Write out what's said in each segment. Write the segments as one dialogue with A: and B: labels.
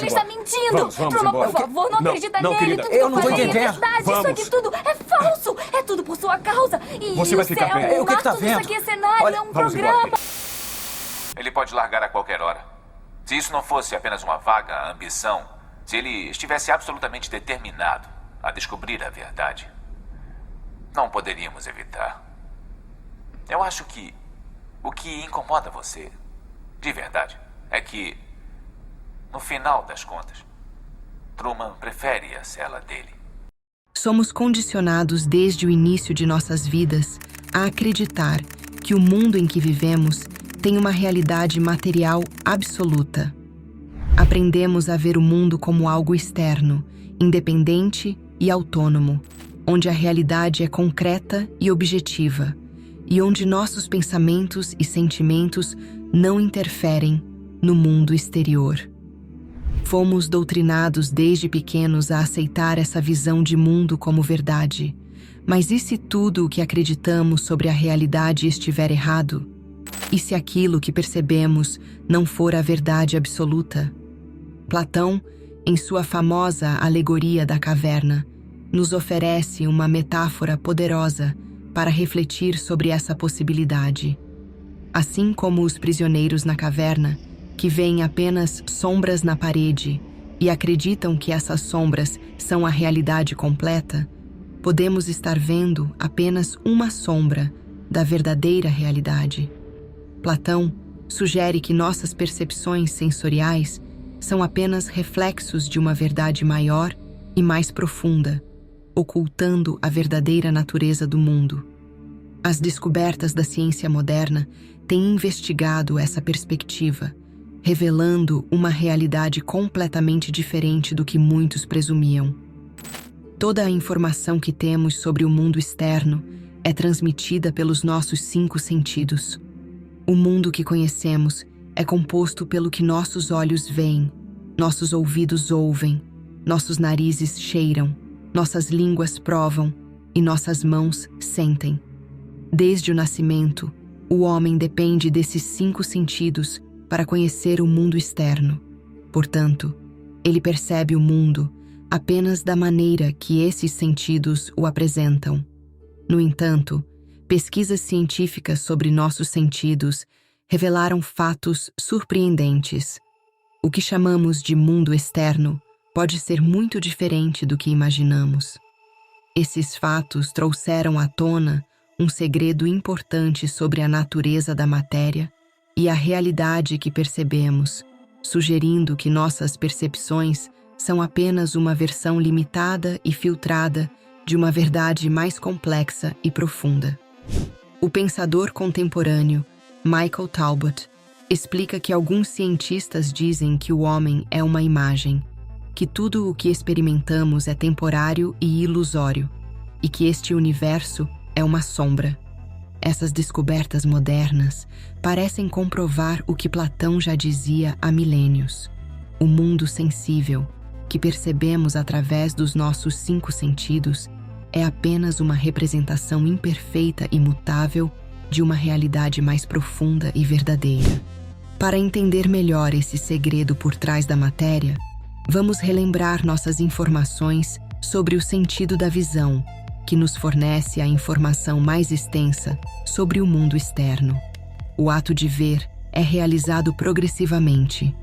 A: Ele está mentindo!
B: Vamos
A: Truman,
B: embora.
A: por favor, não acredita
B: não,
A: nele!
B: querida.
A: Tudo
C: Eu não
A: que
C: tô
A: eu falei é
C: entendendo.
A: verdade! Isso
B: Vamos.
A: aqui tudo é falso! É tudo por sua causa! E
B: Você vai
A: isso
B: ficar bem.
A: é
C: O que que tá
A: tudo isso
C: vendo?
A: aqui é cenário,
C: Olha,
A: é um
B: vamos
A: programa!
B: embora.
D: Ele pode largar a qualquer hora. Se isso não fosse apenas uma vaga ambição, se ele estivesse absolutamente determinado a descobrir a verdade, não poderíamos evitar. Eu acho que o que incomoda você, de verdade, é que, no final das contas, Truman prefere a cela dele.
E: Somos condicionados desde o início de nossas vidas a acreditar que o mundo em que vivemos tem uma realidade material absoluta. Aprendemos a ver o mundo como algo externo, independente e autônomo, onde a realidade é concreta e objetiva, e onde nossos pensamentos e sentimentos não interferem no mundo exterior. Fomos doutrinados desde pequenos a aceitar essa visão de mundo como verdade. Mas e se tudo o que acreditamos sobre a realidade estiver errado? E se aquilo que percebemos não for a verdade absoluta? Platão, em sua famosa Alegoria da Caverna, nos oferece uma metáfora poderosa para refletir sobre essa possibilidade. Assim como os prisioneiros na caverna, que veem apenas sombras na parede e acreditam que essas sombras são a realidade completa, podemos estar vendo apenas uma sombra da verdadeira realidade. Platão sugere que nossas percepções sensoriais são apenas reflexos de uma verdade maior e mais profunda, ocultando a verdadeira natureza do mundo. As descobertas da ciência moderna têm investigado essa perspectiva, revelando uma realidade completamente diferente do que muitos presumiam. Toda a informação que temos sobre o mundo externo é transmitida pelos nossos 5 sentidos. O mundo que conhecemos é composto pelo que nossos olhos veem, nossos ouvidos ouvem, nossos narizes cheiram, nossas línguas provam e nossas mãos sentem. Desde o nascimento, o homem depende desses 5 sentidos para conhecer o mundo externo. Portanto, ele percebe o mundo apenas da maneira que esses sentidos o apresentam. No entanto, pesquisas científicas sobre nossos sentidos revelaram fatos surpreendentes. O que chamamos de mundo externo pode ser muito diferente do que imaginamos. Esses fatos trouxeram à tona um segredo importante sobre a natureza da matéria e a realidade que percebemos, sugerindo que nossas percepções são apenas uma versão limitada e filtrada de uma verdade mais complexa e profunda. O pensador contemporâneo Michael Talbot explica que alguns cientistas dizem que o homem é uma imagem, que tudo o que experimentamos é temporário e ilusório, e que este universo é uma sombra. Essas descobertas modernas parecem comprovar o que Platão já dizia há milênios. O mundo sensível, que percebemos através dos nossos 5 sentidos, é apenas uma representação imperfeita e mutável de uma realidade mais profunda e verdadeira. Para entender melhor esse segredo por trás da matéria, vamos relembrar nossas informações sobre o sentido da visão, que nos fornece a informação mais extensa sobre o mundo externo. O ato de ver é realizado progressivamente.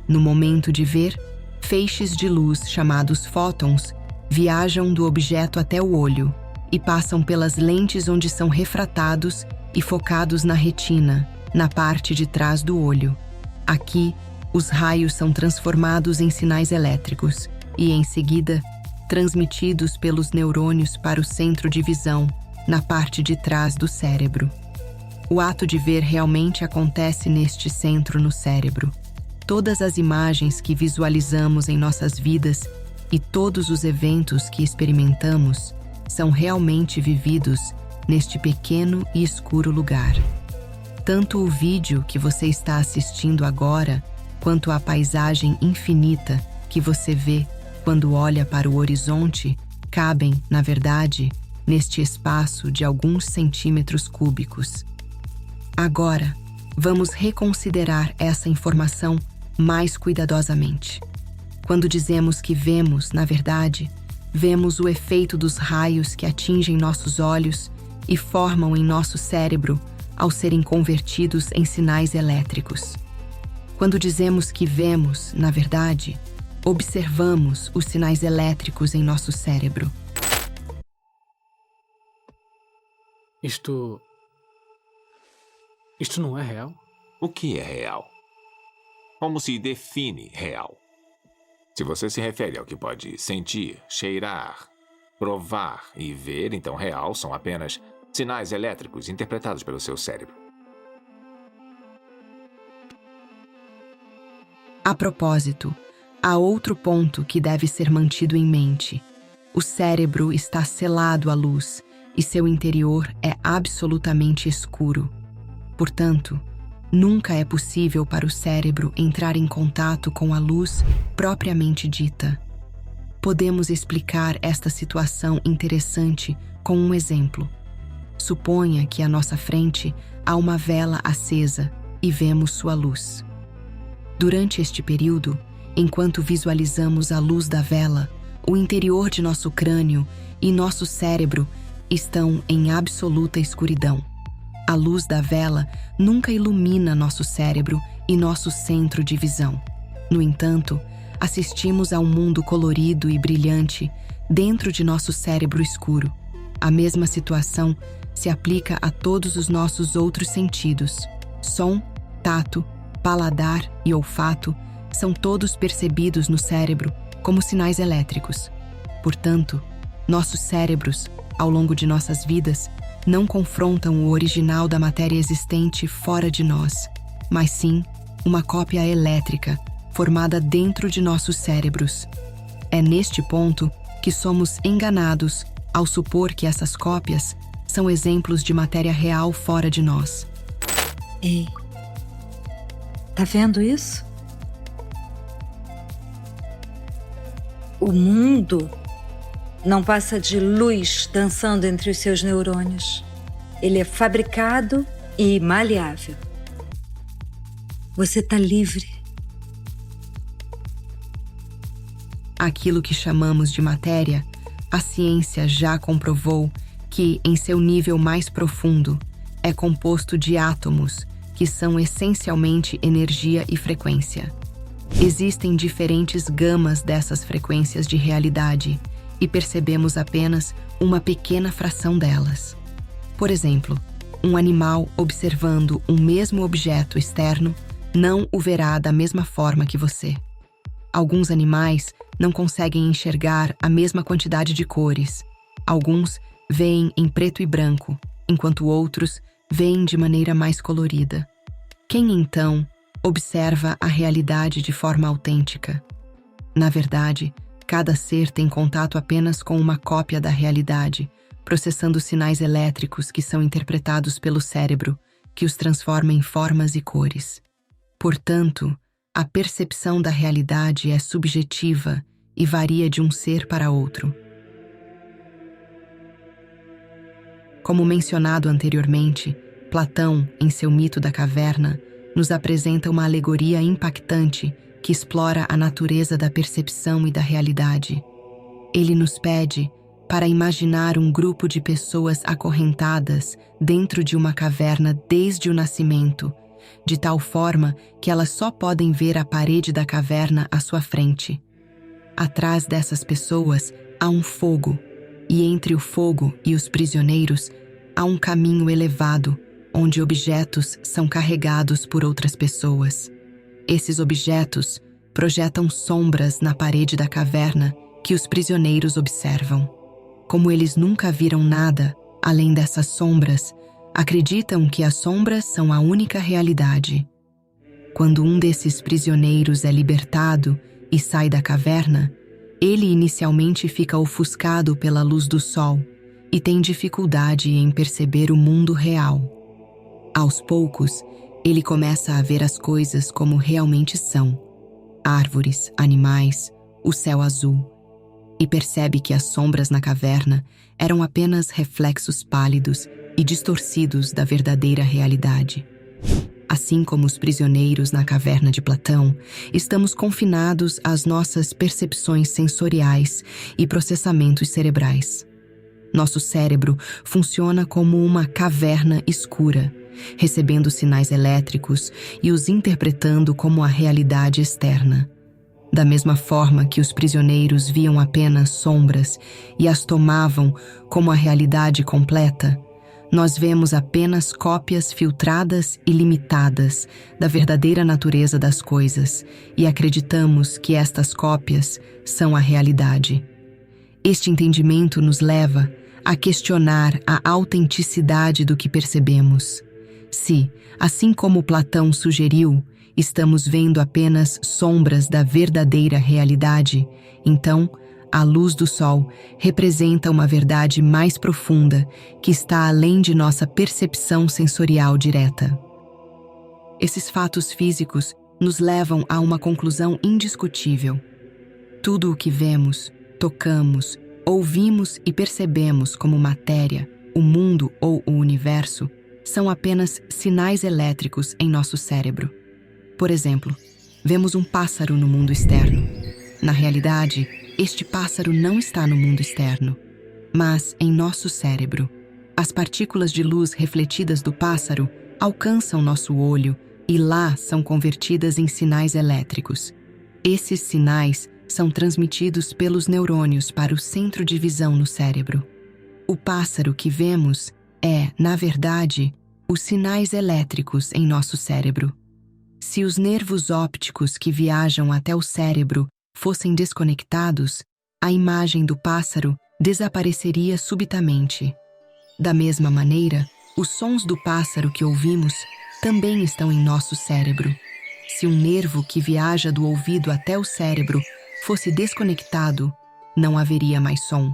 E: No momento de ver, feixes de luz chamados fótons viajam do objeto até o olho e passam pelas lentes onde são refratados e focados na retina, na parte de trás do olho. Aqui, os raios são transformados em sinais elétricos e, em seguida, transmitidos pelos neurônios para o centro de visão, na parte de trás do cérebro. O ato de ver realmente acontece neste centro no cérebro. Todas as imagens que visualizamos em nossas vidas e todos os eventos que experimentamos são realmente vividos neste pequeno e escuro lugar. Tanto o vídeo que você está assistindo agora, quanto a paisagem infinita que você vê quando olha para o horizonte, cabem, na verdade, neste espaço de alguns centímetros cúbicos. Agora, vamos reconsiderar essa informação mais cuidadosamente. Quando dizemos que vemos, na verdade, vemos o efeito dos raios que atingem nossos olhos e formam em nosso cérebro ao serem convertidos em sinais elétricos. Quando dizemos que vemos, na verdade, observamos os sinais elétricos em nosso cérebro.
B: Isto não é real?
C: O que é real? Como se define real? Se você se refere ao que pode sentir, cheirar, provar e ver, então real são apenas sinais elétricos interpretados pelo seu cérebro.
E: A propósito, há outro ponto que deve ser mantido em mente. O cérebro está selado à luz e seu interior é absolutamente escuro. Portanto, nunca é possível para o cérebro entrar em contato com a luz propriamente dita. Podemos explicar esta situação interessante com um exemplo. Suponha que à nossa frente há uma vela acesa e vemos sua luz. Durante este período, enquanto visualizamos a luz da vela, o interior de nosso crânio e nosso cérebro estão em absoluta escuridão. A luz da vela nunca ilumina nosso cérebro e nosso centro de visão. No entanto, assistimos a um mundo colorido e brilhante dentro de nosso cérebro escuro. A mesma situação se aplica a todos os nossos outros sentidos. Som, tato, paladar e olfato são todos percebidos no cérebro como sinais elétricos. Portanto, nossos cérebros, ao longo de nossas vidas, não confrontam o original da matéria existente fora de nós, mas sim uma cópia elétrica formada dentro de nossos cérebros. É neste ponto que somos enganados ao supor que essas cópias são exemplos de matéria real fora de nós.
F: Ei, tá vendo isso? O mundo não passa de luz dançando entre os seus neurônios. Ele é fabricado e maleável. Você tá livre.
E: Aquilo que chamamos de matéria, a ciência já comprovou que, em seu nível mais profundo, é composto de átomos, que são essencialmente energia e frequência. Existem diferentes gamas dessas frequências de realidade e percebemos apenas uma pequena fração delas. Por exemplo, um animal observando um mesmo objeto externo não o verá da mesma forma que você. Alguns animais não conseguem enxergar a mesma quantidade de cores. Alguns veem em preto e branco, enquanto outros veem de maneira mais colorida. Quem, então, observa a realidade de forma autêntica? Na verdade, cada ser tem contato apenas com uma cópia da realidade, processando sinais elétricos que são interpretados pelo cérebro, que os transforma em formas e cores. Portanto, a percepção da realidade é subjetiva e varia de um ser para outro. Como mencionado anteriormente, Platão, em seu mito da caverna, nos apresenta uma alegoria impactante que explora a natureza da percepção e da realidade. Ele nos pede para imaginar um grupo de pessoas acorrentadas dentro de uma caverna desde o nascimento, de tal forma que elas só podem ver a parede da caverna à sua frente. Atrás dessas pessoas há um fogo, e entre o fogo e os prisioneiros há um caminho elevado, onde objetos são carregados por outras pessoas. Esses objetos projetam sombras na parede da caverna que os prisioneiros observam. Como eles nunca viram nada além dessas sombras, acreditam que as sombras são a única realidade. Quando um desses prisioneiros é libertado e sai da caverna, ele inicialmente fica ofuscado pela luz do sol e tem dificuldade em perceber o mundo real. Aos poucos, ele começa a ver as coisas como realmente são: árvores, animais, o céu azul, e percebe que as sombras na caverna eram apenas reflexos pálidos e distorcidos da verdadeira realidade. Assim como os prisioneiros na caverna de Platão, estamos confinados às nossas percepções sensoriais e processamentos cerebrais. Nosso cérebro funciona como uma caverna escura, recebendo sinais elétricos e os interpretando como a realidade externa. Da mesma forma que os prisioneiros viam apenas sombras e as tomavam como a realidade completa, nós vemos apenas cópias filtradas e limitadas da verdadeira natureza das coisas e acreditamos que estas cópias são a realidade. Este entendimento nos leva a questionar a autenticidade do que percebemos. Se, assim como Platão sugeriu, estamos vendo apenas sombras da verdadeira realidade, então, a luz do sol representa uma verdade mais profunda que está além de nossa percepção sensorial direta. Esses fatos físicos nos levam a uma conclusão indiscutível. Tudo o que vemos, tocamos, ouvimos e percebemos como matéria, o mundo ou o universo, são apenas sinais elétricos em nosso cérebro. Por exemplo, vemos um pássaro no mundo externo. Na realidade, este pássaro não está no mundo externo, mas em nosso cérebro. As partículas de luz refletidas do pássaro alcançam nosso olho e lá são convertidas em sinais elétricos. Esses sinais são transmitidos pelos neurônios para o centro de visão no cérebro. O pássaro que vemos é, na verdade, os sinais elétricos em nosso cérebro. Se os nervos ópticos que viajam até o cérebro fossem desconectados, a imagem do pássaro desapareceria subitamente. Da mesma maneira, os sons do pássaro que ouvimos também estão em nosso cérebro. Se um nervo que viaja do ouvido até o cérebro fosse desconectado, não haveria mais som.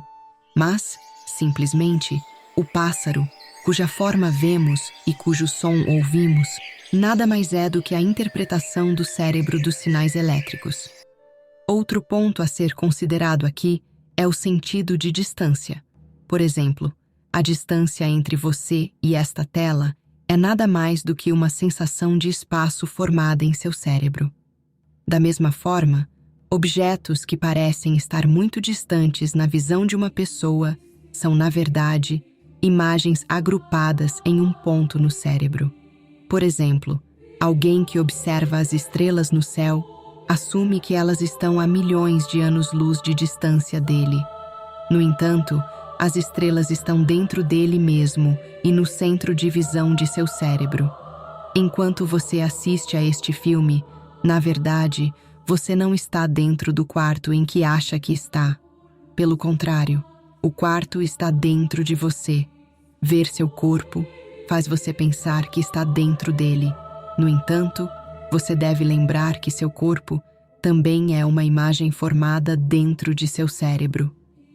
E: Mas, simplesmente, o pássaro, cuja forma vemos e cujo som ouvimos, nada mais é do que a interpretação do cérebro dos sinais elétricos. Outro ponto a ser considerado aqui é o sentido de distância. Por exemplo, a distância entre você e esta tela é nada mais do que uma sensação de espaço formada em seu cérebro. Da mesma forma, objetos que parecem estar muito distantes na visão de uma pessoa são, na verdade, imagens agrupadas em um ponto no cérebro. Por exemplo, alguém que observa as estrelas no céu assume que elas estão a milhões de anos-luz de distância dele. No entanto, as estrelas estão dentro dele mesmo e no centro de visão de seu cérebro. Enquanto você assiste a este filme, na verdade, você não está dentro do quarto em que acha que está. Pelo contrário, o quarto está dentro de você. Ver seu corpo faz você pensar que está dentro dele. No entanto, você deve lembrar que seu corpo também é uma imagem formada dentro de seu cérebro.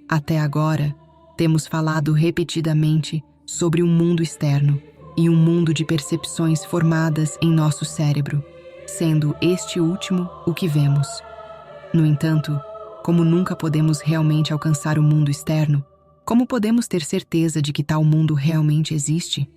E: Até agora, temos falado repetidamente sobre um mundo externo e um mundo de percepções formadas em nosso cérebro, sendo este último o que vemos. No entanto, como nunca podemos realmente alcançar o mundo externo, como podemos ter certeza de que tal mundo realmente existe?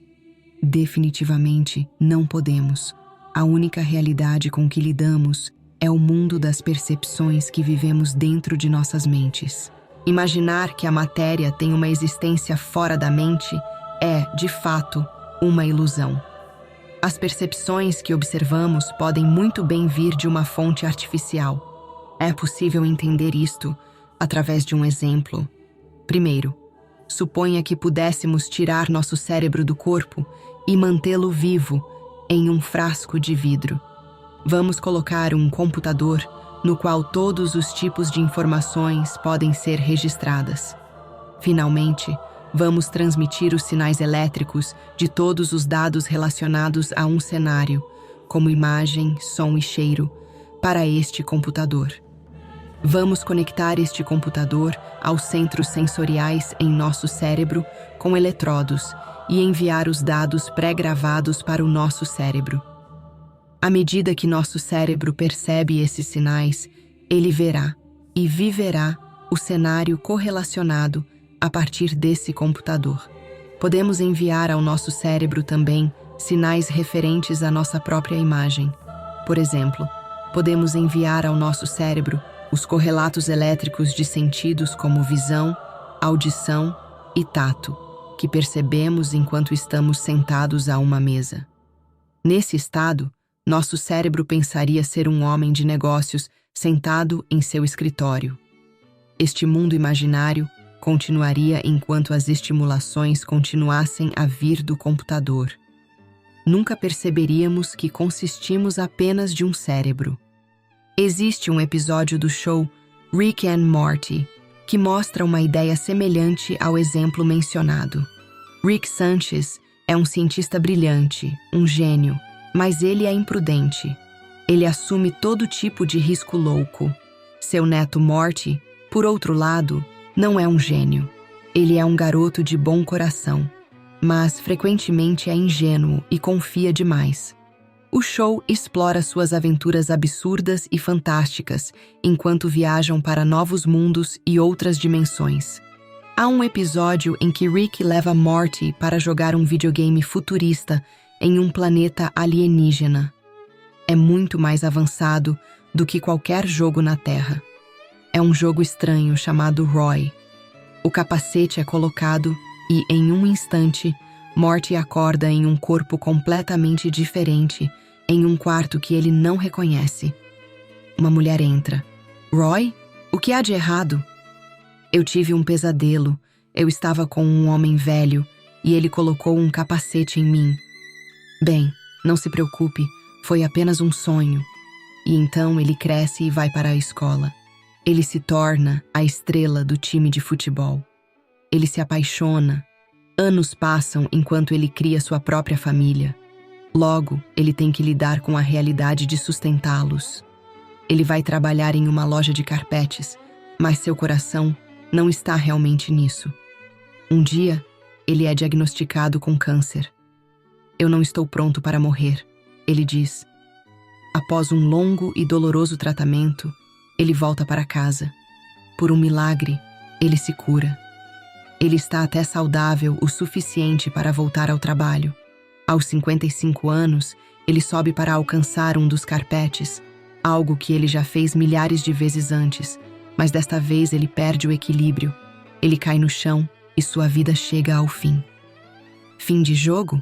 E: Definitivamente não podemos. A única realidade com que lidamos é o mundo das percepções que vivemos dentro de nossas mentes. Imaginar que a matéria tem uma existência fora da mente é, de fato, uma ilusão. As percepções que observamos podem muito bem vir de uma fonte artificial. É possível entender isto através de um exemplo. Primeiro, suponha que pudéssemos tirar nosso cérebro do corpo e mantê-lo vivo em um frasco de vidro. Vamos colocar um computador no qual todos os tipos de informações podem ser registradas. Finalmente, vamos transmitir os sinais elétricos de todos os dados relacionados a um cenário, como imagem, som e cheiro, para este computador. Vamos conectar este computador aos centros sensoriais em nosso cérebro com eletrodos e enviar os dados pré-gravados para o nosso cérebro. À medida que nosso cérebro percebe esses sinais, ele verá e viverá o cenário correlacionado a partir desse computador. Podemos enviar ao nosso cérebro também sinais referentes à nossa própria imagem. Por exemplo, podemos enviar ao nosso cérebro os correlatos elétricos de sentidos como visão, audição e tato, que percebemos enquanto estamos sentados a uma mesa. Nesse estado, nosso cérebro pensaria ser um homem de negócios sentado em seu escritório. Este mundo imaginário continuaria enquanto as estimulações continuassem a vir do computador. Nunca perceberíamos que consistimos apenas de um cérebro. Existe um episódio do show Rick and Morty que mostra uma ideia semelhante ao exemplo mencionado. Rick Sanchez é um cientista brilhante, um gênio, mas ele é imprudente. Ele assume todo tipo de risco louco. Seu neto Morty, por outro lado, não é um gênio. Ele é um garoto de bom coração, mas frequentemente é ingênuo e confia demais. O show explora suas aventuras absurdas e fantásticas enquanto viajam para novos mundos e outras dimensões. Há um episódio em que Rick leva Morty para jogar um videogame futurista em um planeta alienígena. É muito mais avançado do que qualquer jogo na Terra. É um jogo estranho chamado Roy. O capacete é colocado e, em um instante, Morty acorda em um corpo completamente diferente, em um quarto que ele não reconhece. Uma mulher entra. Roy? O que há de errado? Eu tive um pesadelo. Eu estava com um homem velho e ele colocou um capacete em mim. Bem, não se preocupe, foi apenas um sonho. E então ele cresce e vai para a escola. Ele se torna a estrela do time de futebol. Ele se apaixona. Anos passam enquanto ele cria sua própria família. Logo, ele tem que lidar com a realidade de sustentá-los. Ele vai trabalhar em uma loja de carpetes, mas seu coração não está realmente nisso. Um dia, ele é diagnosticado com câncer. Eu não estou pronto para morrer, ele diz. Após um longo e doloroso tratamento, ele volta para casa. Por um milagre, ele se cura. Ele está até saudável o suficiente para voltar ao trabalho. Aos 55 anos, ele sobe para alcançar um dos carpetes, algo que ele já fez milhares de vezes antes, mas desta vez ele perde o equilíbrio. Ele cai no chão e sua vida chega ao fim. Fim de jogo?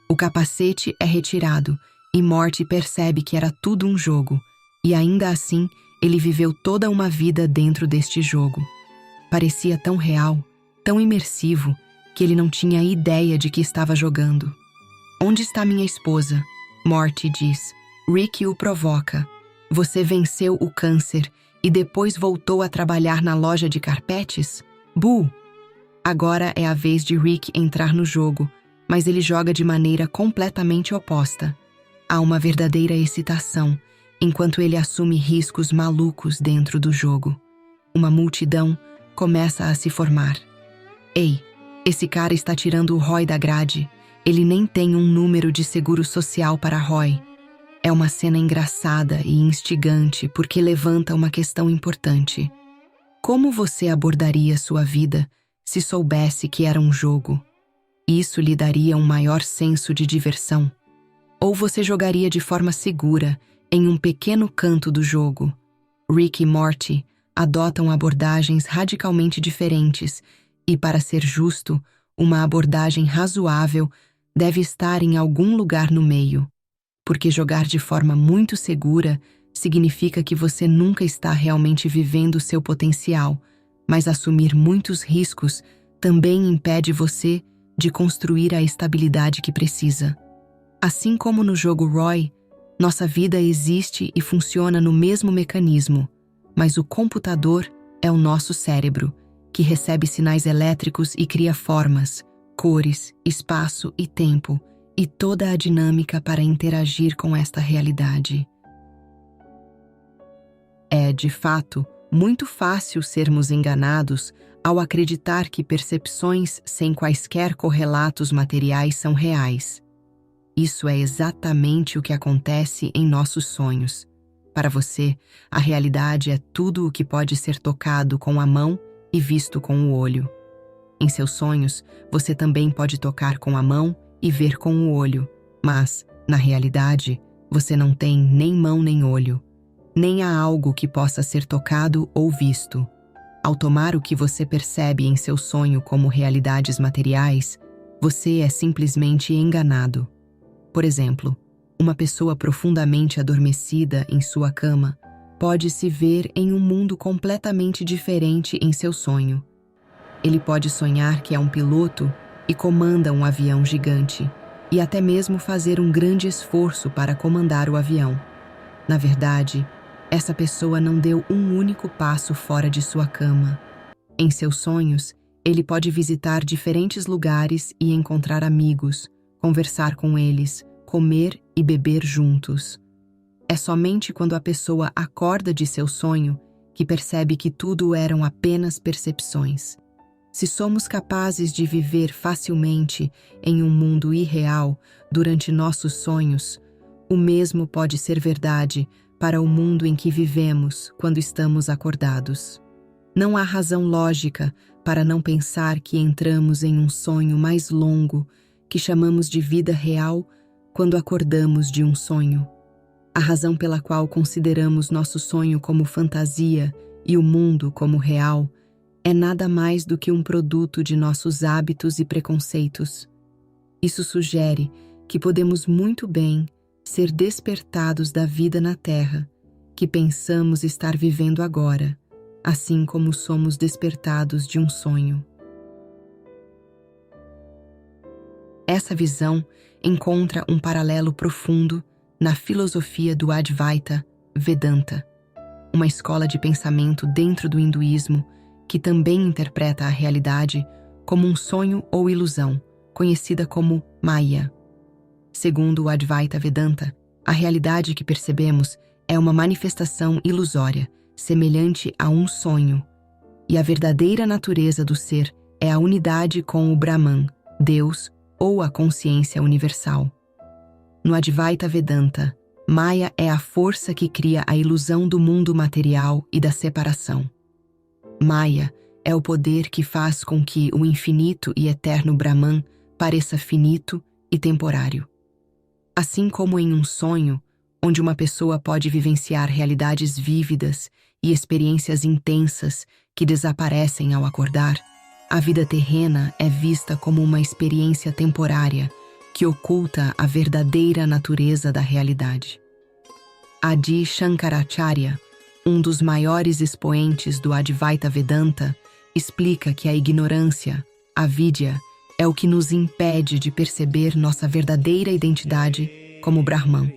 E: O capacete é retirado e Morty percebe que era tudo um jogo, e ainda assim, ele viveu toda uma vida dentro deste jogo. Parecia tão real, tão imersivo, que ele não tinha ideia de que estava jogando. Onde está minha esposa? Morty diz. Rick o provoca. Você venceu o câncer e depois voltou a trabalhar na loja de carpetes? Buh! Agora é a vez de Rick entrar no jogo, mas ele joga de maneira completamente oposta. Há uma verdadeira excitação, enquanto ele assume riscos malucos dentro do jogo. Uma multidão começa a se formar. Ei, esse cara está tirando o Roy da grade. Ele nem tem um número de seguro social para Roy. É uma cena engraçada e instigante porque levanta uma questão importante. Como você abordaria sua vida se soubesse que era um jogo? Isso lhe daria um maior senso de diversão? Ou você jogaria de forma segura em um pequeno canto do jogo? Rick e Morty adotam abordagens radicalmente diferentes e, para ser justo, uma abordagem razoável deve estar em algum lugar no meio, porque jogar de forma muito segura significa que você nunca está realmente vivendo seu potencial, mas assumir muitos riscos também impede você de construir a estabilidade que precisa. Assim como no jogo Roy, nossa vida existe e funciona no mesmo mecanismo, mas o computador é o nosso cérebro, que recebe sinais elétricos e cria formas, cores, espaço e tempo, e toda a dinâmica para interagir com esta realidade. É, de fato, muito fácil sermos enganados ao acreditar que percepções sem quaisquer correlatos materiais são reais. Isso é exatamente o que acontece em nossos sonhos. Para você, a realidade é tudo o que pode ser tocado com a mão e visto com o olho. Em seus sonhos, você também pode tocar com a mão e ver com o olho, Mas, na realidade, você não tem nem mão nem olho, nem há algo que possa ser tocado ou visto. Ao tomar o que você percebe em seu sonho como realidades materiais, você é simplesmente enganado. Por exemplo, uma pessoa profundamente adormecida em sua cama pode se ver em um mundo completamente diferente em seu sonho. Ele pode sonhar que é um piloto e comanda um avião gigante, e até mesmo fazer um grande esforço para comandar o avião. Na verdade, essa pessoa não deu um único passo fora de sua cama. Em seus sonhos, ele pode visitar diferentes lugares e encontrar amigos, conversar com eles, comer e beber juntos. É somente quando a pessoa acorda de seu sonho que percebe que tudo eram apenas percepções. Se somos capazes de viver facilmente em um mundo irreal durante nossos sonhos, o mesmo pode ser verdade para o mundo em que vivemos quando estamos acordados. Não há razão lógica para não pensar que entramos em um sonho mais longo que chamamos de vida real quando acordamos de um sonho. A razão pela qual consideramos nosso sonho como fantasia e o mundo como real é nada mais do que um produto de nossos hábitos e preconceitos. Isso sugere que podemos muito bem ser despertados da vida na Terra, que pensamos estar vivendo agora, assim como somos despertados de um sonho. Essa visão encontra um paralelo profundo na filosofia do Advaita Vedanta, uma escola de pensamento dentro do hinduísmo que também interpreta a realidade como um sonho ou ilusão, conhecida como Maya. Segundo o Advaita Vedanta, a realidade que percebemos é uma manifestação ilusória, semelhante a um sonho, e a verdadeira natureza do ser é a unidade com o Brahman, Deus ou a consciência universal. No Advaita Vedanta, Maya é a força que cria a ilusão do mundo material e da separação. Maya é o poder que faz com que o infinito e eterno Brahman pareça finito e temporário. Assim como em um sonho, onde uma pessoa pode vivenciar realidades vívidas e experiências intensas que desaparecem ao acordar, a vida terrena é vista como uma experiência temporária que oculta a verdadeira natureza da realidade. Adi Shankaracharya, um dos maiores expoentes do Advaita Vedanta, explica que a ignorância, a vidya, é o que nos impede de perceber nossa verdadeira identidade como Brahman.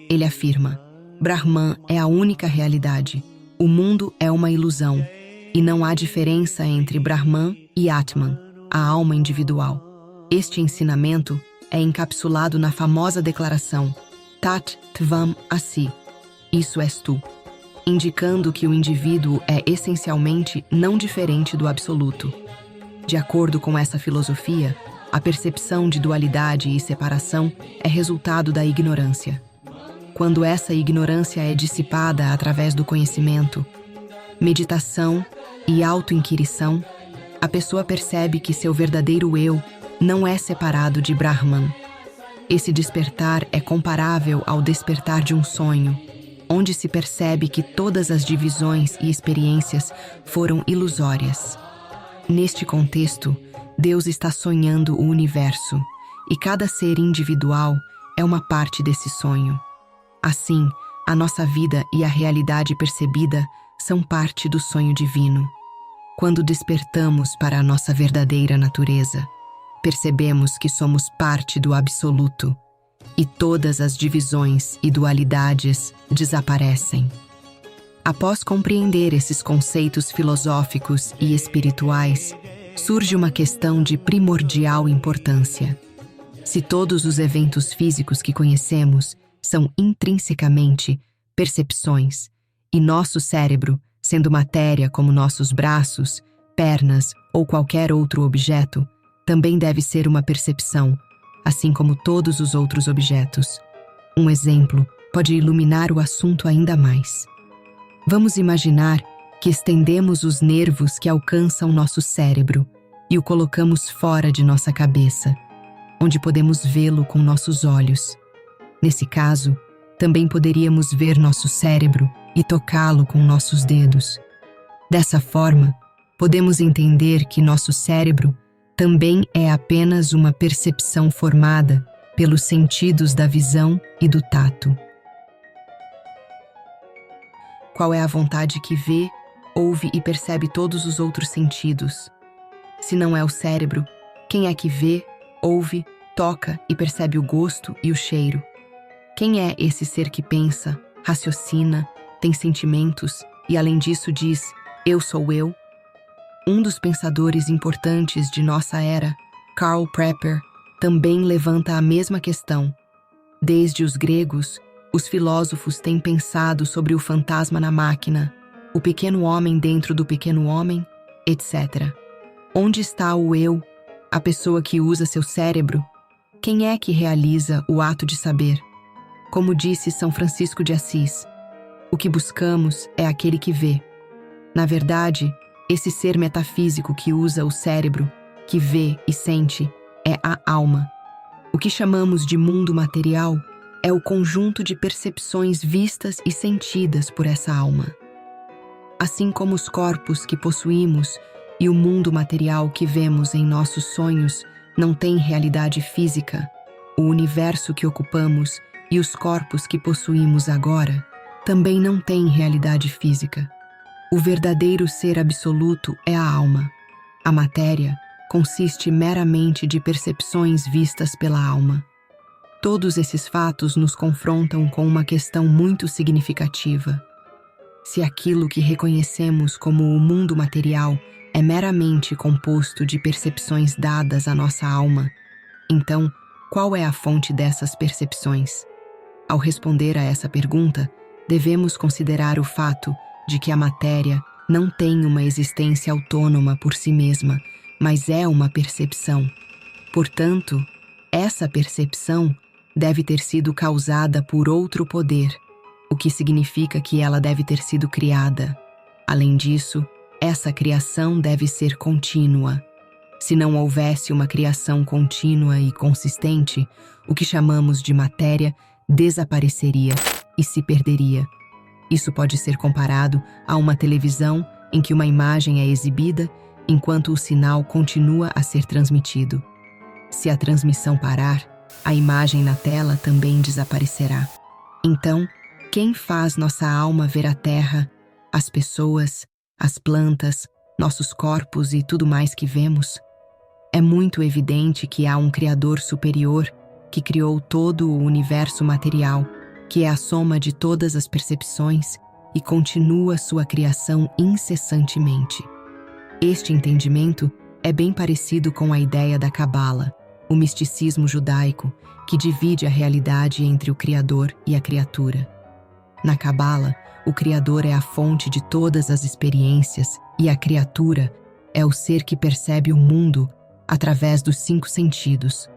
E: Ele afirma: Brahman é a única realidade, o mundo é uma ilusão, e não há diferença entre Brahman e Atman, a alma individual. Este ensinamento é encapsulado na famosa declaração Tat Tvam Asi, isso és tu, indicando que o indivíduo é essencialmente não diferente do absoluto. De acordo com essa filosofia, a percepção de dualidade e separação é resultado da ignorância. Quando essa ignorância é dissipada através do conhecimento, meditação e autoinquirição, a pessoa percebe que seu verdadeiro eu não é separado de Brahman. Esse despertar é comparável ao despertar de um sonho, onde se percebe que todas as divisões e experiências foram ilusórias. Neste contexto, Deus está sonhando o universo, e cada ser individual é uma parte desse sonho. Assim, a nossa vida e a realidade percebida são parte do sonho divino. Quando despertamos para a nossa verdadeira natureza, percebemos que somos parte do absoluto, e todas as divisões e dualidades desaparecem. Após compreender esses conceitos filosóficos e espirituais, surge uma questão de primordial importância. Se todos os eventos físicos que conhecemos são intrinsecamente percepções, e nosso cérebro, sendo matéria como nossos braços, pernas ou qualquer outro objeto, também deve ser uma percepção, assim como todos os outros objetos. Um exemplo pode iluminar o assunto ainda mais. Vamos imaginar que estendemos os nervos que alcançam nosso cérebro e o colocamos fora de nossa cabeça. onde podemos vê-lo com nossos olhos. Nesse caso, também poderíamos ver nosso cérebro e tocá-lo com nossos dedos. Dessa forma, podemos entender que nosso cérebro também é apenas uma percepção formada pelos sentidos da visão e do tato. Qual é a vontade que vê, ouve e percebe todos os outros sentidos? Se não é o cérebro, quem é que vê, ouve, toca e percebe o gosto e o cheiro? Quem é esse ser que pensa, raciocina, tem sentimentos e, além disso, diz: eu sou eu? Um dos pensadores importantes de nossa era, Karl Popper, também levanta a mesma questão. Desde os gregos, os filósofos têm pensado sobre o fantasma na máquina, o pequeno homem dentro do pequeno homem, etc. Onde está o eu, a pessoa que usa seu cérebro? Quem é que realiza o ato de saber? Como disse São Francisco de Assis, o que buscamos é aquele que vê. Na verdade, esse ser metafísico que usa o cérebro, que vê e sente, é a alma. O que chamamos de mundo material é o conjunto de percepções vistas e sentidas por essa alma. Assim como os corpos que possuímos e o mundo material que vemos em nossos sonhos não têm realidade física, o universo que ocupamos e os corpos que possuímos agora também não têm realidade física. O verdadeiro ser absoluto é a alma. A matéria consiste meramente de percepções vistas pela alma. Todos esses fatos nos confrontam com uma questão muito significativa. Se aquilo que reconhecemos como o mundo material é meramente composto de percepções dadas à nossa alma, então, qual é a fonte dessas percepções? Ao responder a essa pergunta, devemos considerar o fato de que a matéria não tem uma existência autônoma por si mesma, mas é uma percepção. Portanto, essa percepção deve ter sido causada por outro poder, o que significa que ela deve ter sido criada. Além disso, essa criação deve ser contínua. Se não houvesse uma criação contínua e consistente, o que chamamos de matéria desapareceria e se perderia. Isso pode ser comparado a uma televisão em que uma imagem é exibida enquanto o sinal continua a ser transmitido. Se a transmissão parar, a imagem na tela também desaparecerá. Então, quem faz nossa alma ver a terra, as pessoas, as plantas, nossos corpos e tudo mais que vemos? É muito evidente que há um Criador superior que criou todo o universo material, que é a soma de todas as percepções e continua sua criação incessantemente. Este entendimento é bem parecido com a ideia da Cabala, o misticismo judaico, que divide a realidade entre o Criador e a criatura. Na Cabala, o Criador é a fonte de todas as experiências e a criatura é o ser que percebe o mundo através dos 5 sentidos.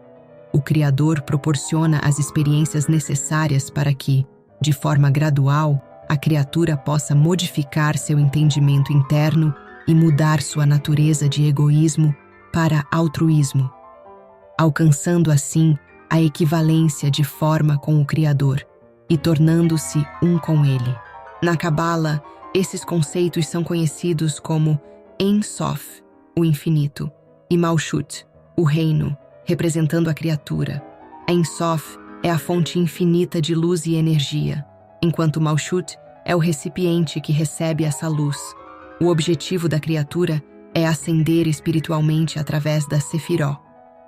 E: O Criador proporciona as experiências necessárias para que, de forma gradual, a criatura possa modificar seu entendimento interno e mudar sua natureza de egoísmo para altruísmo, alcançando assim a equivalência de forma com o Criador e tornando-se um com ele. Na Cabala, esses conceitos são conhecidos como Ein Sof, o infinito, e Malchut, o reino, representando a criatura. Ein Sof é a fonte infinita de luz e energia, enquanto Malchut é o recipiente que recebe essa luz. O objetivo da criatura é ascender espiritualmente através da Sefiró,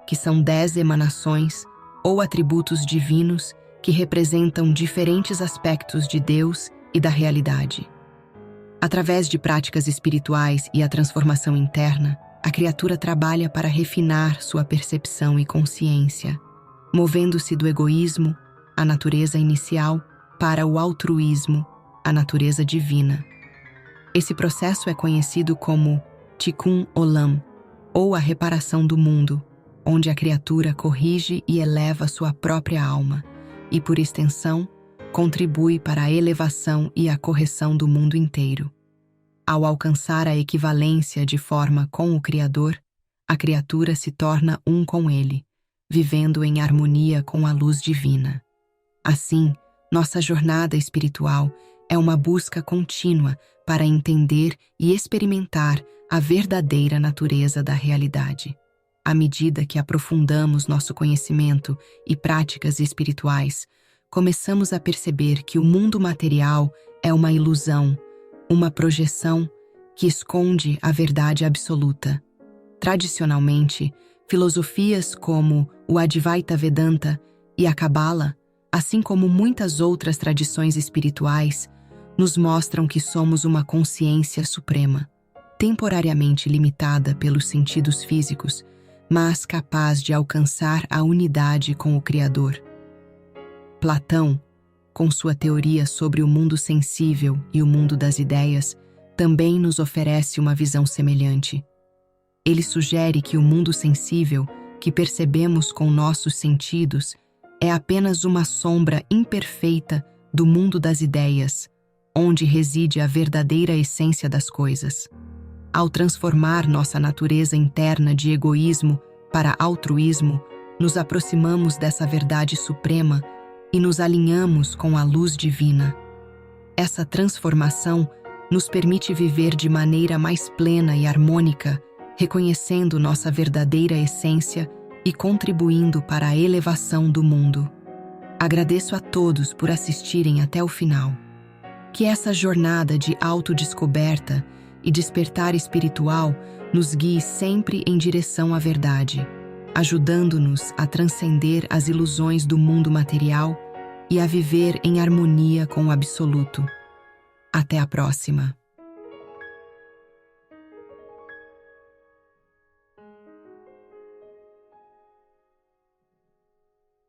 E: que são 10 emanações ou atributos divinos que representam diferentes aspectos de Deus e da realidade. Através de práticas espirituais e a transformação interna, a criatura trabalha para refinar sua percepção e consciência, movendo-se do egoísmo, a natureza inicial, para o altruísmo, a natureza divina. Esse processo é conhecido como Tikkun Olam, ou a reparação do mundo, onde a criatura corrige e eleva sua própria alma, e, por extensão, contribui para a elevação e a correção do mundo inteiro. Ao alcançar a equivalência de forma com o Criador, a criatura se torna um com ele, vivendo em harmonia com a luz divina. Assim, nossa jornada espiritual é uma busca contínua para entender e experimentar a verdadeira natureza da realidade. À medida que aprofundamos nosso conhecimento e práticas espirituais, começamos a perceber que o mundo material é uma ilusão, uma projeção que esconde a verdade absoluta. Tradicionalmente, filosofias como o Advaita Vedanta e a Cabala, assim como muitas outras tradições espirituais, nos mostram que somos uma consciência suprema, temporariamente limitada pelos sentidos físicos, mas capaz de alcançar a unidade com o Criador. Platão, com sua teoria sobre o mundo sensível e o mundo das ideias, também nos oferece uma visão semelhante. Ele sugere que o mundo sensível, que percebemos com nossos sentidos, é apenas uma sombra imperfeita do mundo das ideias, onde reside a verdadeira essência das coisas. Ao transformar nossa natureza interna de egoísmo para altruísmo, nos aproximamos dessa verdade suprema e nos alinhamos com a luz divina. Essa transformação nos permite viver de maneira mais plena e harmônica, reconhecendo nossa verdadeira essência e contribuindo para a elevação do mundo. Agradeço a todos por assistirem até o final. Que essa jornada de autodescoberta e despertar espiritual nos guie sempre em direção à verdade, ajudando-nos a transcender as ilusões do mundo material e a viver em harmonia com o absoluto. Até a próxima!